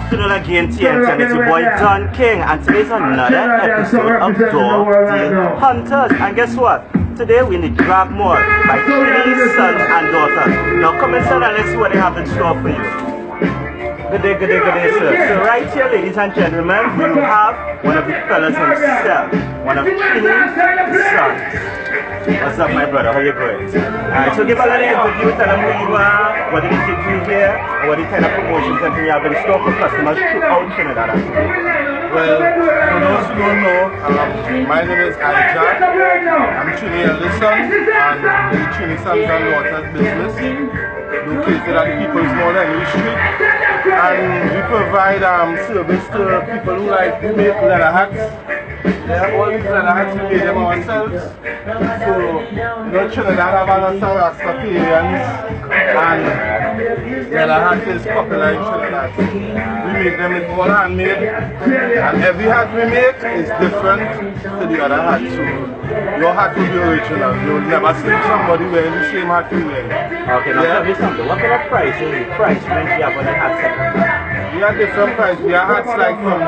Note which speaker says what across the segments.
Speaker 1: afternoon again, TNT, and it's your boy Don King, and today's another episode of Door Deal Hunters. And guess what? Today we're in the drag mall by Trini, sons and daughters. Now come inside and let's see what they have in store for you. Good day, sir. So right here, ladies and gentlemen, we have one of the fellas himself, one of Trini's sons. What's up, my brother? How you going? Alright, so give a little interview, tell them who you are, what did you do here, and what the kind of promotions and you have in store for customers throughout Trinidad.
Speaker 2: Well, for those who don't know, my name is Elijah. I'm Trini eldest son, and the Trini Sons and Daughters business, located at the People's Mall Henry Street. And we provide service to people who like to make leather hats. Yeah, all these leather hats we made them ourselves. So, Trinidad have a lot of Rastafarians, and leather hats is popular in Trinidad. We make them with all handmade, and every hat we make is different to the other hat. So, your hat will be original. You will never see somebody wearing the same hat you wear.
Speaker 1: Okay, now tell me something. What kind of price range you have on the hats?
Speaker 2: We have different prices. We have hats like from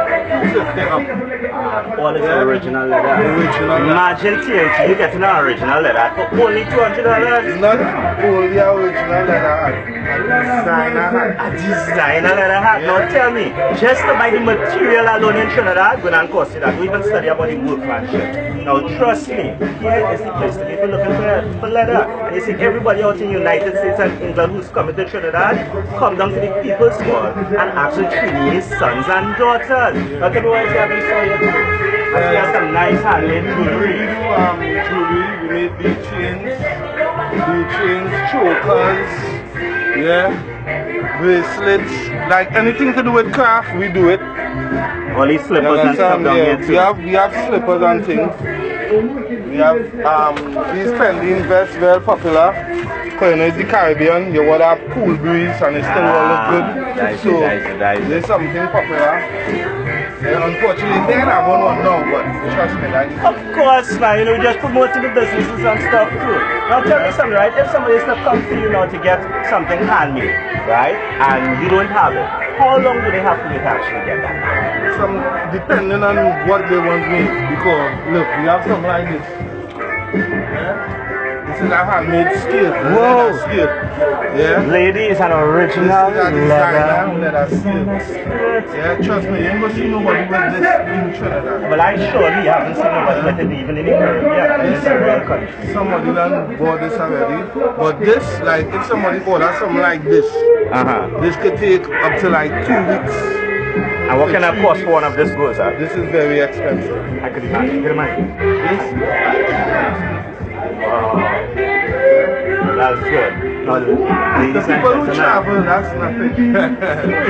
Speaker 2: 250 up.
Speaker 1: All is original leather.
Speaker 2: Original leather.
Speaker 1: Imagine TNT, you get an original leather for only $200.
Speaker 2: Not only original leather hat, a designer hat.
Speaker 1: A designer leather hat. Now tell me, just to buy the material alone in Trinidad, going and cost you that. We even study about the workmanship. Now trust me, here is the place to be if you're looking for leather. And you see everybody out in the United States and England who's coming to Trinidad, come down to the People's Mall and actually Trini's sons and daughters. Now tell me what you have in store here. I see you have some nice handmade jewelry.
Speaker 2: We made bead chains, chokers, bracelets, like anything to do with craft, we do it.
Speaker 1: All these slippers and stuff down here too.
Speaker 2: We have slippers and things. We have these pending vests, very popular. Because you know it's the Caribbean, you want to have cool breeze and it still will look good. So there's something popular. Unfortunately, they don't have one now, but trust me, like
Speaker 1: of course, man, you know, just promoting the businesses and stuff too. Now tell me something, right? If somebody is to come to you now to get something handmade, right, and you don't have it, how long do they have to wait to actually get that?
Speaker 2: Depending on what they want made. Because look, we have something like this. This is a handmade skirt.
Speaker 1: Whoa!
Speaker 2: Yeah.
Speaker 1: Lady is an original
Speaker 2: leather skirt. Yeah, trust me, you ain't gonna see nobody with this in Trinidad.
Speaker 1: Well, I surely haven't seen nobody with it even in the Caribbean. In several countries.
Speaker 2: Somebody done bought this already. But this, like, if somebody orders something like this, this could take up to like 2 weeks.
Speaker 1: And what kind of cost for one of this goes at?
Speaker 2: This is very expensive.
Speaker 1: I could imagine. Good imagine. Wow. That's good. Now, ladies and
Speaker 2: people who
Speaker 1: gentlemen,
Speaker 2: travel, that's nothing.
Speaker 1: you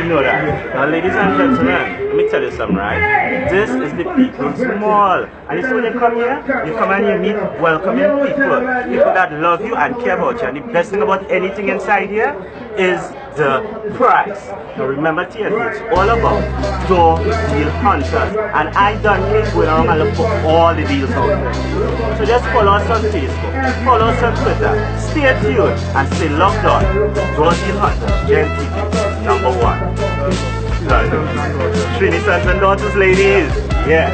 Speaker 1: know that. Now, ladies and gentlemen, let me tell you something, right? This is the People's Mall. And you see when you come here, you come and you meet welcoming people. People that love you and care about you. And the best thing about anything inside here is the price. Now remember, TNT, it's all about Door Deal Hunters. And I done this going around and look for all the deals out there. So just follow us on Facebook, follow us on Twitter, stay tuned and stay logged on. Door Deal Hunters, Gen TV, #1. Trini Sons and Daughters, ladies. Yeah.